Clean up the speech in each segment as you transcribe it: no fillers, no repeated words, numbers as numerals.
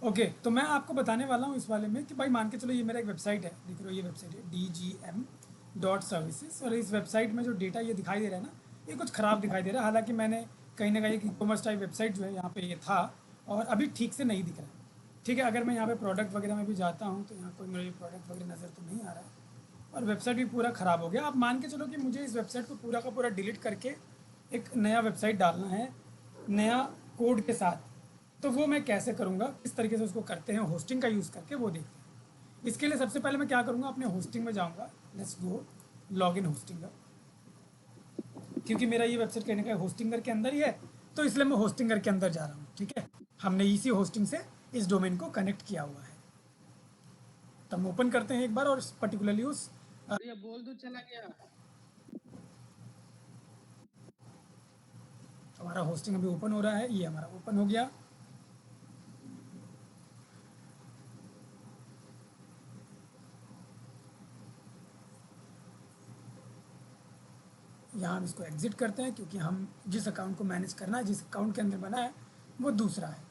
Okay, तो मैं आपको बताने वाला हूँ इस वाले में कि भाई मान के चलो ये मेरा एक वेबसाइट है, देख रहे हो ये वेबसाइट है DGM.services, और इस वेबसाइट में जो डेटा ये दिखाई दे रहा है ना, ये कुछ ख़राब दिखाई दे रहा है। हालांकि मैंने कहीं ना कहीं एक ई-कॉमर्स टाइप वेबसाइट जो है यहाँ पे ये था, और अभी ठीक से नहीं दिख रहा है। ठीक है, अगर मैं यहाँ पे प्रोडक्ट वगैरह में भी जाता हूँ तो यहाँ कोई मुझे प्रोडक्ट वगैरह नज़र तो नहीं आ रहा है, और वेबसाइट भी पूरा ख़राब हो गया। आप मान के चलो कि मुझे इस वेबसाइट को पूरा का पूरा डिलीट करके एक नया वेबसाइट डालना है, नया कोड के साथ। तो वो मैं कैसे करूँगा, किस तरीके से उसको करते हैं होस्टिंग का यूज़ करके, वो देखते हैं। इसके लिए सबसे पहले मैं क्या करूँगा, अपने होस्टिंग में जाऊँगा। Let's go log in hosting का, क्योंकि मेरा ये वेबसाइट कहने का होस्टिंगर के अंदर ही है, तो इसलिए मैं होस्टिंगर के अंदर जा रहा हूँ। ठीक है, हमने इसी होस्टिंग से इस डोमेन को कनेक्ट किया हुआ है। तो हम ओपन करते हैं एक बार, और पर्टिकुलरली उस भैया बोल दो चला गया। हमारा होस्टिंग अभी ओपन हो रहा है, ये हमारा ओपन हो गया। यहाँ हम इसको एग्जिट करते हैं, क्योंकि हम जिस अकाउंट को मैनेज करना है, जिस अकाउंट के अंदर बना है, वो दूसरा है।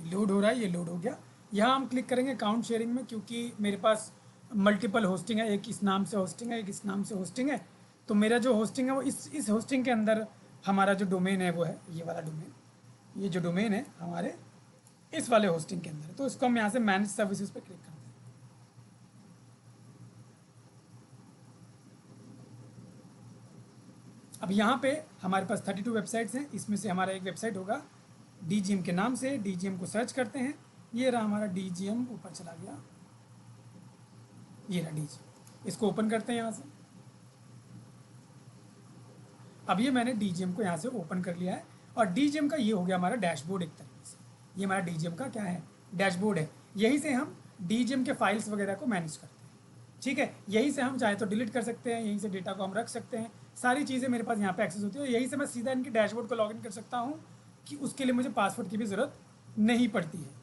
लोड हो रहा है, ये लोड हो गया। यहाँ हम क्लिक करेंगे अकाउंट शेयरिंग में, क्योंकि मेरे पास मल्टीपल होस्टिंग है, एक इस नाम से होस्टिंग है, एक इस नाम से होस्टिंग है। तो मेरा जो होस्टिंग है वो इस होस्टिंग के अंदर हमारा जो डोमेन है वो है ये वाला डोमेन। ये जो डोमेन है हमारे इस वाले होस्टिंग के अंदर है। तो इसको हम यहाँ से मैनेज सर्विसेज पे क्लिक करते हैं। अब यहाँ पे हमारे पास 32 वेबसाइट्स हैं, इसमें से हमारा एक वेबसाइट होगा DGM के नाम से। DGM को सर्च करते हैं, ये रहा हमारा DGM, ऊपर चला गया, ये रहा DGM। इसको ओपन करते हैं यहाँ से। अब ये मैंने DGM को यहाँ से ओपन कर लिया है, और DGM का ये हो गया हमारा डैशबोर्ड एक तरीके से। ये हमारा DGM का क्या है, डैशबोर्ड है। यहीं से हम DGM के फाइल्स वगैरह को मैनेज करते हैं। ठीक है, यहीं से हम चाहे तो डिलीट कर सकते हैं, यहीं से डेटा को हम रख सकते हैं, सारी चीज़ें मेरे पास यहाँ पे एक्सेस होती है। यहीं से मैं सीधा इनके डैशबोर्ड को लॉगिन कर सकता हूँ, कि उसके लिए मुझे पासवर्ड की भी ज़रूरत नहीं पड़ती है।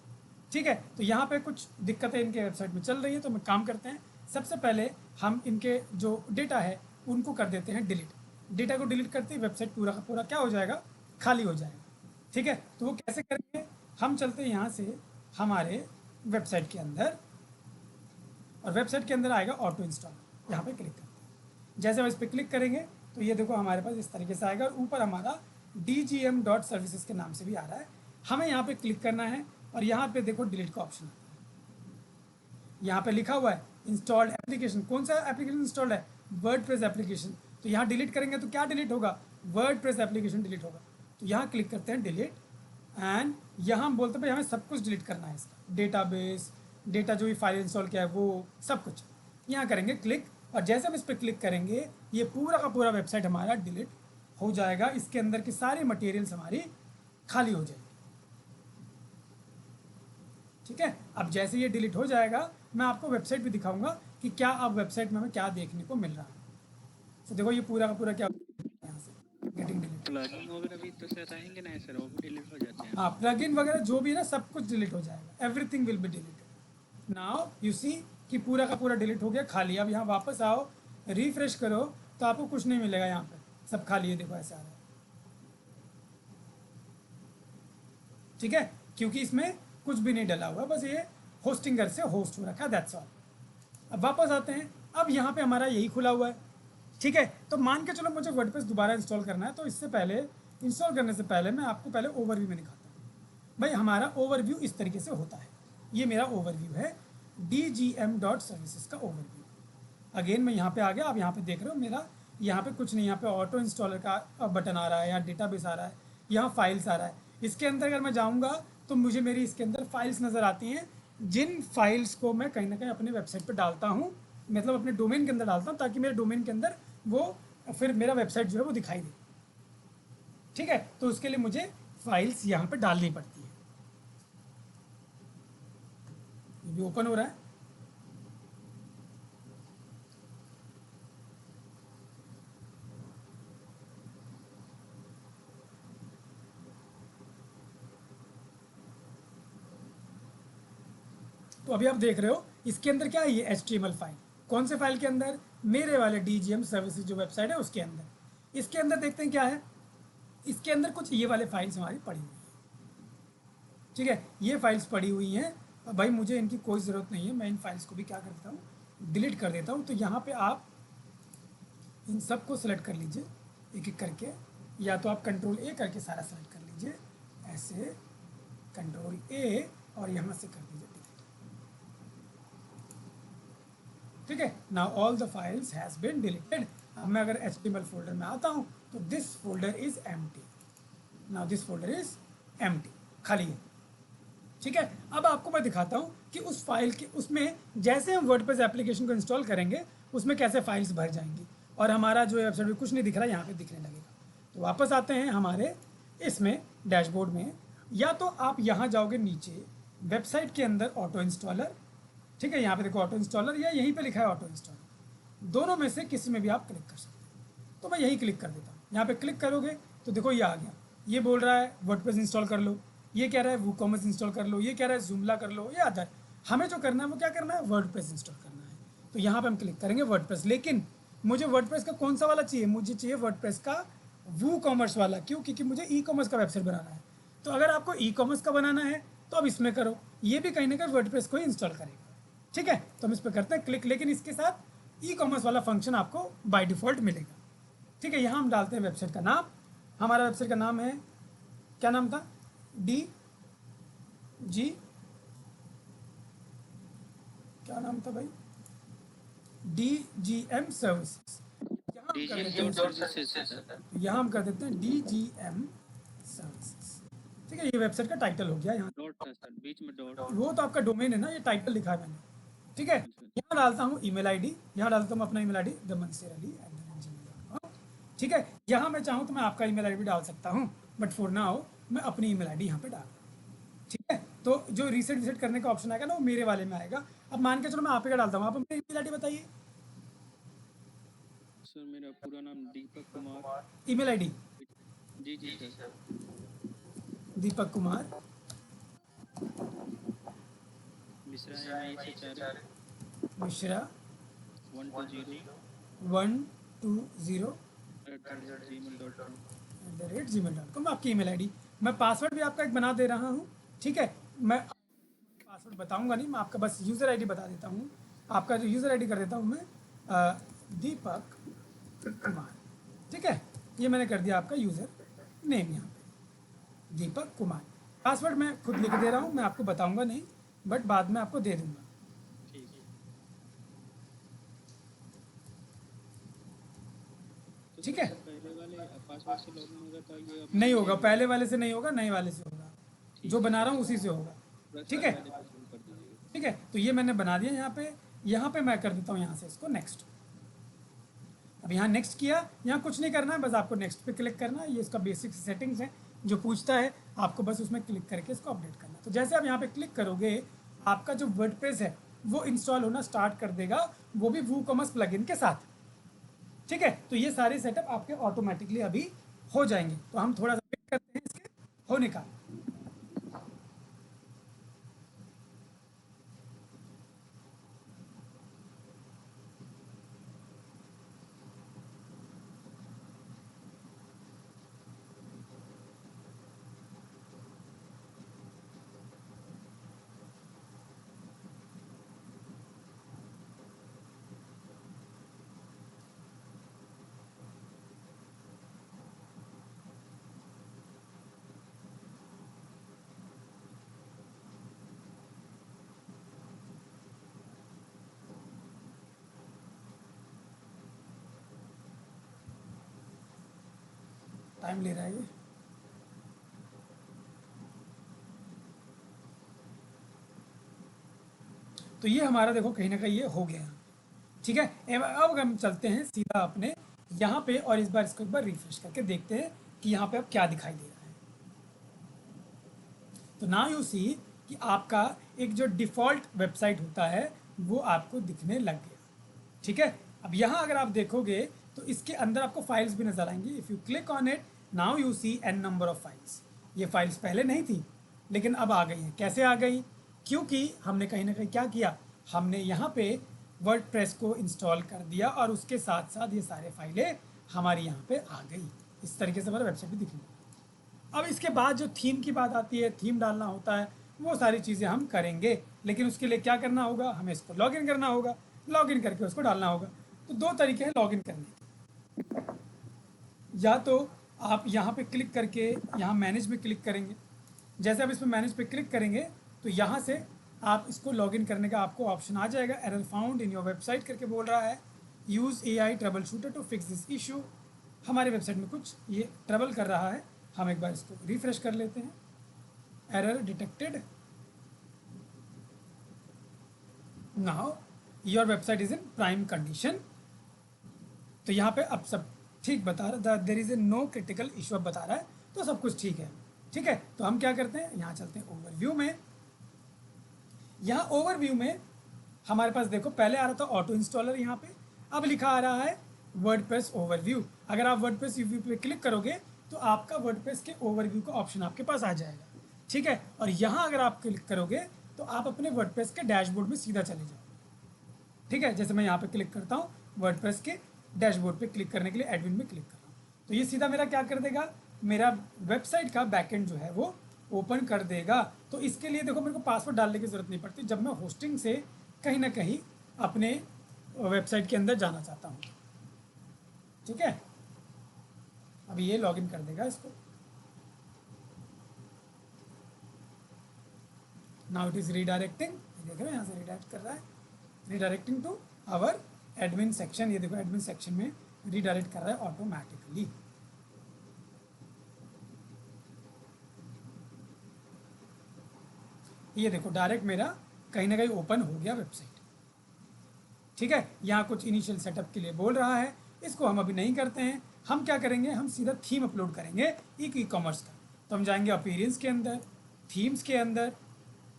ठीक है, तो यहाँ पे कुछ दिक्कतें इनके वेबसाइट में चल रही है, तो हम काम करते हैं। सबसे पहले हम इनके जो डेटा है उनको कर देते हैं डिलीट। डेटा को डिलीट करते ही वेबसाइट पूरा का पूरा क्या हो जाएगा, खाली हो जाएगा। ठीक है, तो वो कैसे करेंगे, हम चलते हैं यहाँ से हमारे वेबसाइट के अंदर, और वेबसाइट के अंदर आएगा ऑटो इंस्टॉल, यहाँ पे क्लिक करते हैं। जैसे हम इस पर क्लिक करेंगे तो ये देखो हमारे पास इस तरीके से आएगा, और ऊपर हमारा DGM.services के नाम से भी आ रहा है। हमें यहाँ पे क्लिक करना है, और यहाँ पे देखो डिलीट का ऑप्शन आता है। यहाँ पे लिखा हुआ है इंस्टॉल्ड एप्लीकेशन, कौन सा एप्लीकेशन इंस्टॉल्ड है, वर्डप्रेस एप्लीकेशन। तो यहाँ डिलीट करेंगे तो क्या डिलीट होगा, वर्डप्रेस एप्लीकेशन डिलीट होगा। तो यहाँ क्लिक करते हैं डिलीट, एंड यहाँ हम बोलते हैं भाई हमें सब कुछ डिलीट करना है, इसका डेटाबेस, डेटा जो भी फाइल इंस्टॉल किया है वो सब कुछ। यहाँ करेंगे क्लिक, और जैसे हम इस पर क्लिक करेंगे ये पूरा का पूरा वेबसाइट हमारा डिलीट हो जाएगा। इसके अंदर की सारी मटेरियल्स हमारी खाली हो जाएगी। ठीक है, अब जैसे ये डिलीट हो जाएगा मैं आपको वेबसाइट भी दिखाऊंगा कि क्या अब वेबसाइट में हमें क्या देखने को मिल रहा है। तो देखो ये पूरा का पूरा क्या यहाँ से गेटिंग डिलीट। प्लगइन वगैरह भी तो शायद आएंगे ना सर, वो भी डिलीट हो जाते हैं। हाँ, प्लगइन वगैरह जो भी है ना सब कुछ डिलीट हो जाएगा, everything will be deleted. Now you see कि पूरा का पूरा डिलीट हो गया, खाली। अब यहाँ वापस आओ, रिफ्रेश करो, तो आपको कुछ नहीं मिलेगा, यहाँ पे सब खाली है, देखो ऐसा आ रहा है। ठीक है, क्योंकि इसमें कुछ भी नहीं डला हुआ, बस ये होस्टिंगर से होस्ट हो रखा है, दैट्स ऑल। अब वापस आते हैं, अब यहाँ पे हमारा यही खुला हुआ है। ठीक है, तो मान के चलो मुझे वर्डप्रेस दोबारा इंस्टॉल करना है, तो इससे पहले, इंस्टॉल करने से पहले मैं आपको पहले ओवरव्यू में दिखाता हूँ। भाई हमारा ओवरव्यू इस तरीके से होता है, ये मेरा ओवरव्यू है, DGM.services का ओवरव्यू। अगेन मैं यहाँ पे आ गया, आप यहाँ पे देख रहे हो मेरा यहाँ पे कुछ नहीं, यहाँ पे ऑटो इंस्टॉलर का बटन आ रहा है, यहाँ डेटाबेस आ रहा है, यहाँ फाइल्स आ रहा है। इसके अंदर अगर मैं जाऊँगा तो मुझे मेरी इसके अंदर फाइल्स नज़र आती हैं, जिन फाइल्स को मैं कहीं ना कहीं अपने वेबसाइट पर डालता हूँ, मतलब अपने डोमेन के अंदर डालता हूँ, ताकि मेरे डोमेन के अंदर वो फिर मेरा वेबसाइट जो है वो दिखाई दे। ठीक है, तो उसके लिए मुझे फाइल्स यहाँ पर डालनी पड़ती है। ये भी ओपन हो रहा है। तो अभी आप देख रहे हो इसके अंदर क्या है, ये HTML फाइल। कौन से फाइल के अंदर? मेरे वाले DGM सर्विसेज जो वेबसाइट है उसके अंदर। इसके अंदर देखते हैं क्या है, इसके अंदर कुछ ये वाले फाइल्स हमारी पड़ी हुई हैं। ठीक है, ये फाइल्स पड़ी हुई हैं। अब भाई मुझे इनकी कोई ज़रूरत नहीं है, मैं इन फाइल्स को भी क्या कर देता हूँ, डिलीट कर देता हूँ। तो यहाँ पे आप इन सब को सिलेक्ट कर लीजिए एक एक करके, या तो आप Ctrl A करके सारा सेलेक्ट कर लीजिए ऐसे, Ctrl A और यहाँ से कर दीजिए डिलीट। ठीक है, now all the files has been deleted. अब मैं अगर HTML फोल्डर में आता हूँ तो this folder is empty. Now this folder is empty, खाली है। ठीक है, अब आपको मैं दिखाता हूँ कि उस फाइल के उसमें जैसे हम वर्डप्रेस एप्लीकेशन को इंस्टॉल करेंगे उसमें कैसे फाइल्स भर जाएंगी और हमारा जो वेबसाइट में कुछ नहीं दिख रहा है यहाँ पे दिखने लगेगा। तो वापस आते हैं हमारे इसमें डैशबोर्ड में, या तो आप यहाँ जाओगे नीचे वेबसाइट के अंदर ऑटो इंस्टॉलर। ठीक है, यहाँ पे देखो ऑटो इंस्टॉलर, या यहीं पे लिखा है ऑटो इंस्टॉलर, दोनों में से किसी में भी आप क्लिक कर सकते हैं। तो मैं यही क्लिक कर देता हूँ। यहाँ पे क्लिक करोगे तो देखो ये आ गया, ये बोल रहा है वर्डप्रेस इंस्टॉल कर लो, ये कह रहा है वूकॉमर्स इंस्टॉल कर लो, ये कह रहा है जूमला कर लो, ये आता है। हमें जो करना है वो क्या करना है, वर्डप्रेस इंस्टॉल करना है। तो यहाँ पे हम क्लिक करेंगे वर्डप्रेस, लेकिन मुझे वर्डप्रेस का कौन सा वाला चाहिए, मुझे चाहिए वर्डप्रेस का वूकॉमर्स वाला। क्यों? क्योंकि मुझे ई-कॉमर्स का वेबसाइट बनाना है। तो अगर आपको ई-कॉमर्स का बनाना है तो अब इसमें करो, ये भी कहीं ना कहीं वर्डप्रेस को ही इंस्टॉल करेगा। ठीक है, तो हम इस पर करते हैं क्लिक, लेकिन इसके साथ ई-कॉमर्स वाला फंक्शन आपको बाय डिफ़ॉल्ट मिलेगा। ठीक है, यहाँ हम डालते हैं वेबसाइट का नाम। हमारा वेबसाइट का नाम है, क्या नाम था, DG, क्या नाम था भाई, DGM सर्विसेज। यहाँ हम कर देते हैं DGM सर्विसेज। ठीक है, ये वेबसाइट का टाइटल हो गया। यहाँ डॉट था सर, बीच में डॉट। वो तो आपका डोमेन है ना, ये टाइटल लिखा है मैंने। ठीक है, यहाँ डालता हूँ ईमेल आईडी, यहाँ डालता हूँ अपना ईमेल आईडी themanseerali@gmail.com। ठीक है, यहाँ मैं चाहूँ तो मैं आपका ईमेल आईडी भी डाल सकता हूँ, बट फॉर नाउ मैं अपनी ईमेल आईडी यहाँ पे डाल रहा हूँ। ठीक है, तो जो रीसेट करने का ऑप्शन आएगा ना वो मेरे वाले में आएगा। अब मान के चलो मैं आप ही का डालता हूँ, आप अपनी ईमेल आईडी बताइए। सर मेरा पूरा नाम दीपक कुमार। ईमेल आईडी जी जी sir, Deepak Kumar Mishra MISHRA Mishra 120 120 @gmail.com। @gmail.com आपकी ईमेल आईडी। मैं पासवर्ड भी आपका एक बना दे रहा हूँ। ठीक है, मैं पासवर्ड बताऊंगा नहीं, मैं आपका बस यूज़र आईडी बता देता हूँ। आपका जो यूज़र आईडी कर देता हूँ मैं दीपक कुमार। ठीक है, ये मैंने कर दिया आपका यूज़र नेम यहाँ पे दीपक कुमार। पासवर्ड मैं खुद लिख दे रहा हूँ, मैं आपको बताऊंगा नहीं, बट बाद में आपको दे दूंगा। ठीक है, तो ठीक सर है, पहले वाले पासवर्ड से लॉगिन होगा तो ये अब नहीं होगा, पहले वाले से नहीं होगा, नए वाले से होगा, जो बना रहा हूँ उसी से होगा। ठीक है, वाले को शुरू कर दीजिएगा। ठीक है, तो ये मैंने बना दिया। यहाँ पे मैं कर देता हूँ यहाँ से इसको नेक्स्ट। अब यहाँ नेक्स्ट किया, यहाँ कुछ नहीं करना है, बस आपको नेक्स्ट पे क्लिक करना है। ये इसका बेसिक सेटिंग्स है जो पूछता है, आपको बस उसमें क्लिक करके इसको अपडेट करना है। तो जैसे आप यहाँ पे क्लिक करोगे आपका जो वर्डप्रेस है वो इंस्टॉल होना स्टार्ट कर देगा, वो भी वूकॉमर्स प्लगइन के साथ। ठीक है, तो ये सारे सेटअप आपके ऑटोमेटिकली अभी हो जाएंगे। तो हम थोड़ा सा वेट करते हैं इसके होने का। टाइम ले रहा है ये। तो ये हमारा देखो कहीं ना कहीं ये हो गया। ठीक है, अब हम चलते हैं सीधा अपने यहाँ पे और इस बार इसको एक बार रिफ्रेश करके देखते हैं कि यहाँ पे अब क्या दिखाई दे रहा है। तो नाउ यू सी कि आपका एक जो डिफ़ॉल्ट वेबसाइट होता है वो आपको दिखने लग गया। ठीक है, अब यहाँ अगर आप देखोगे तो इसके अंदर आपको फाइल्स भी नजर आएंगी। If you click on it now you see an number of files. ये फाइल्स पहले नहीं थी लेकिन अब आ गई हैं। कैसे आ गई? क्योंकि हमने कहीं ना कहीं क्या किया, हमने यहाँ पे वर्डप्रेस को इंस्टॉल कर दिया और उसके साथ साथ ये सारे फाइलें हमारी यहाँ पे आ गई। इस तरीके से हमारा वेबसाइट भी दिखने लगा। अब इसके बाद जो थीम की बात आती है, थीम डालना होता है, वो सारी चीज़ें हम करेंगे, लेकिन उसके लिए क्या करना होगा, हमें इसको लॉगिन करना होगा, लॉगिन करके उसको डालना होगा। तो दो तरीके हैं लॉगिन करने के। या तो आप यहाँ पे क्लिक करके यहाँ मैनेज में क्लिक करेंगे। जैसे आप इसमें मैनेज पे क्लिक करेंगे तो यहाँ से आप इसको लॉगिन करने का आपको ऑप्शन आ जाएगा। Error found in your website करके बोल रहा है, use AI troubleshooter to fix this issue. हमारे वेबसाइट में कुछ ये ट्रबल कर रहा है, हम एक बार इसको रिफ्रेश कर लेते हैं। Error detected, now your website is in prime condition. तो यहाँ पे अब सब ठीक बता रहा है, there is a no critical issue अब बता रहा है, तो सब कुछ ठीक है। ठीक है, तो हम क्या करते हैं, यहाँ चलते हैं ओवरव्यू में। यहाँ ओवरव्यू में हमारे पास देखो पहले आ रहा था ऑटो इंस्टॉलर, यहाँ पे अब लिखा आ रहा है वर्डप्रेस ओवरव्यू। अगर आप वर्डप्रेस रिव्यू पे क्लिक करोगे तो आपका वर्डप्रेस के ओवरव्यू का ऑप्शन आपके पास आ जाएगा। ठीक है, और यहाँ अगर आप क्लिक करोगे तो आप अपने वर्डप्रेस के डैशबोर्ड में सीधा चले जाओ। ठीक है, जैसे मैं यहाँ पे क्लिक करता हूँ वर्डप्रेस के डैशबोर्ड पे क्लिक करने के लिए एडमिन में क्लिक कर रहा हूँ, तो ये सीधा मेरा क्या कर देगा, मेरा वेबसाइट का बैकएंड जो है वो ओपन कर देगा। तो इसके लिए देखो मेरे को पासवर्ड डालने की ज़रूरत नहीं पड़ती जब मैं होस्टिंग से कहीं ना कहीं अपने वेबसाइट के अंदर जाना चाहता हूँ। ठीक है, अभी ये लॉगिन कर देगा इसको। नाउ इट इज़ रीडायरेक्टिंग, देख रहे हो यहाँ से रीडायरेक्ट कर रहा है, redirecting to our admin section. ये देखो एडमिन सेक्शन में रीडायरेक्ट कर रहा है ऑटोमेटिकली। ये देखो डायरेक्ट मेरा कहीं ना कहीं ओपन हो गया वेबसाइट। ठीक है, यहाँ कुछ इनिशियल सेटअप के लिए बोल रहा है, इसको हम अभी नहीं करते हैं। हम क्या करेंगे, हम सीधा थीम अपलोड करेंगे एक ई कॉमर्स का। तो हम जाएंगे अपीयरेंस के अंदर, थीम्स के अंदर,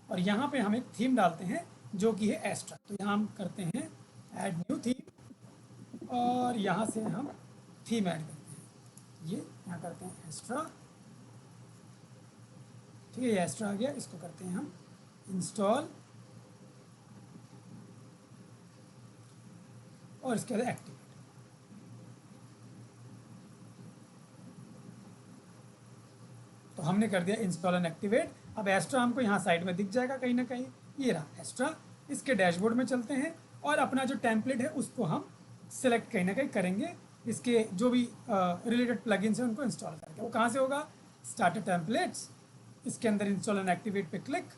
और यहाँ पे हम एक थीम डालते हैं जो कि है एस्ट्रा। तो यहाँ हम करते हैं ऐड न्यू थीम, और यहाँ से हम थीम ऐड करते हैं, ये यहाँ करते हैं एस्ट्रा। ठीक है, ये एस्ट्रा आ गया, इसको करते हैं हम इंस्टॉल, और इसके बाद एक्टिवेट। तो हमने कर दिया इंस्टॉल एंड एक्टिवेट। अब एस्ट्रा हमको यहाँ साइड में दिख जाएगा कहीं ना कहीं, ये रहा एस्ट्रा। इसके डैशबोर्ड में चलते हैं और अपना जो टेम्पलेट है उसको हम सिलेक्ट कहीं ना कहीं करेंगे। इसके जो भी रिलेटेड प्लगइन्स हैं उनको इंस्टॉल करके, वो कहाँ से होगा, स्टार्टर टेम्पलेट्स, इसके अंदर इंस्टॉल एंड एक्टिवेट पे क्लिक।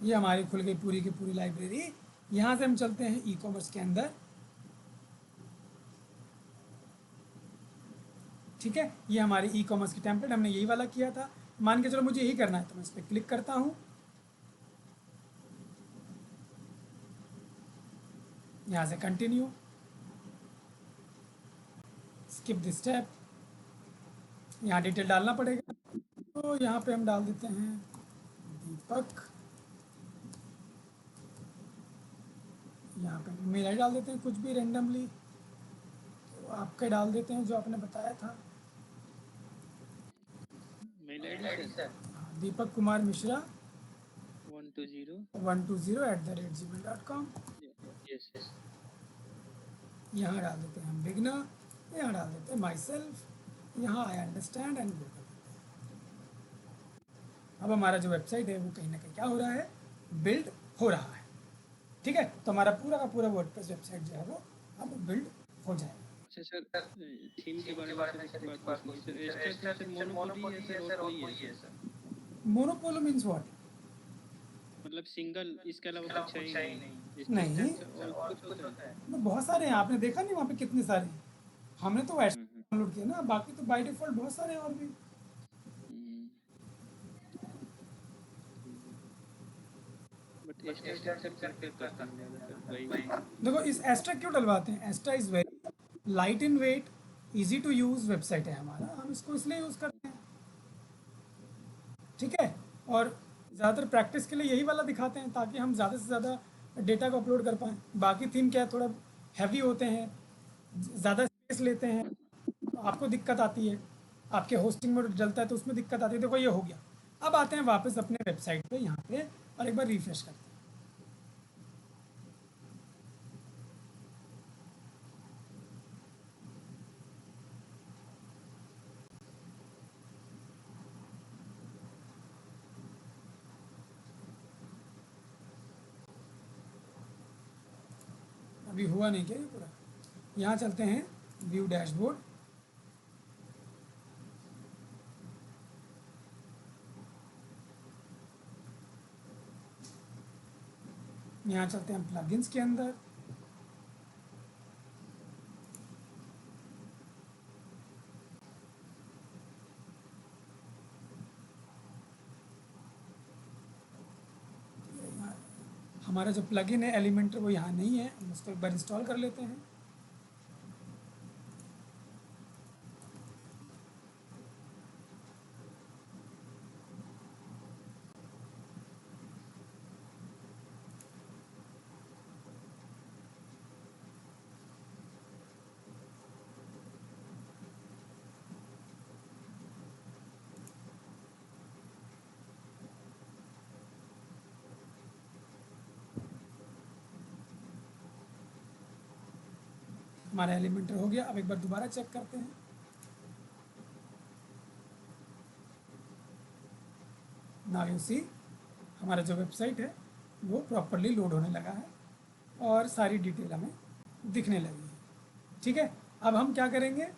ये हमारी खुल गई पूरी की पूरी लाइब्रेरी। यहाँ से हम चलते हैं ई कॉमर्स के अंदर। ठीक है, ये हमारी ई कॉमर्स की टेम्पलेट, हमने यही वाला किया था। मान के चलो मुझे यही करना है, तो मैं इस पर क्लिक करता हूँ, यहाँ से कंटिन्यू, स्किप दिस स्टेप, यहाँ डिटेल डालना पड़ेगा। तो यहाँ पे हम डाल देते हैं दीपक, यहाँ पे मेल आई डाल देते हैं कुछ भी रेंडमली, तो आपका डाल देते हैं जो आपने बताया था, mail ID sir Deepak Kumar Mishra 120 120@gmail.com। Yes yes. यहाँ डाल देते हैं हम बिगनर, यहाँ डाल देते हैं माई सेल्फ, यहाँ आई अंडरस्टैंड एंड गो कर देते हैं। अब हमारा जो वेबसाइट है वो कहीं ना कहीं क्या हो रहा है, बिल्ड हो रहा है। ठीक है, तो हमारा पूरा का पूरा वर्डप्रेस वेबसाइट जो है वो अब बिल्ड हो जाएगा। अच्छा सर, थीम के बारे में सर एक बात पूछनी है सर, एस्ट्रा सर मोनोपोली है सर और कोई है सर? Monopoly means what? मतलब सिंगल, इसके अलावा कुछ है ही नहीं? नहीं, और कुछ होता है? बहुत सारे हैं, आपने देखा नहीं वहाँ पे कितने सारे हैं। हमने तो डाउनलोड किया ना, बाकी तो बाय डिफॉल्ट बहुत सारे और भी। बट एस्टा से सर प्रेफर करता हूँ ज़्यादातर वही। देखो इस एस्ट्रा क्यों डलवाते हैं, Astra is very light in weight, easy to use website है हमारा, हम इसको इसलिए यूज़ करते हैं, ठीक है। और ज़्यादातर प्रैक्टिस के लिए यही वाला दिखाते हैं ताकि हम ज़्यादा से ज़्यादा डेटा को अपलोड कर पाएँ। बाकी थीम क्या है, थोड़ा हैवी होते हैं, ज़्यादा स्पेस लेते हैं, आपको दिक्कत आती है, आपके होस्टिंग में जलता है तो उसमें दिक्कत आती है। देखो ये हो गया। अब आते हैं वापस अपने वेबसाइट पे यहाँ पे और एक बार रिफ्रेश करते हैं। अभी हुआ नहीं क्या ये पूरा। यहाँ चलते हैं व्यू डैशबोर्ड, यहाँ चलते हैं प्लगइन्स के अंदर, हमारा जो प्लगइन है एलिमेंटर वो यहाँ नहीं है, हम उसको एक बार इंस्टॉल कर लेते हैं। हमारा एलिमेंटर हो गया। अब एक बार दोबारा चेक करते हैं। नाउ यू सी हमारा जो वेबसाइट है वो प्रॉपरली लोड होने लगा है और सारी डिटेल हमें दिखने लगी है, ठीक है। अब हम क्या करेंगे,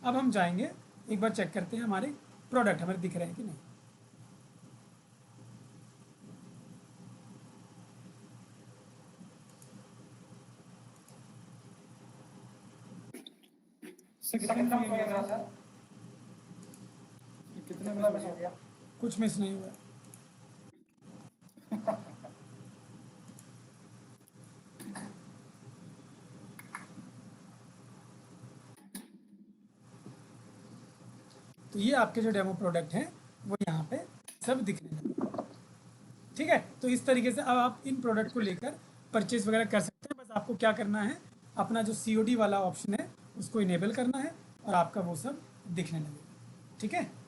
अब हम जाएंगे एक बार चेक करते हैं हमारे प्रोडक्ट हमें दिख रहे हैं कि नहीं। कितना मिल गया सर? कितना मिस हो गया? कुछ मिस नहीं हुआ। तो ये आपके जो डेमो प्रोडक्ट हैं वो यहाँ पे सब दिखने लगे, ठीक है। तो इस तरीके से अब आप इन प्रोडक्ट को लेकर परचेज वगैरह कर सकते हैं। बस आपको क्या करना है, अपना जो COD वाला ऑप्शन है उसको इनेबल करना है और आपका वो सब दिखने लगेगा, ठीक है।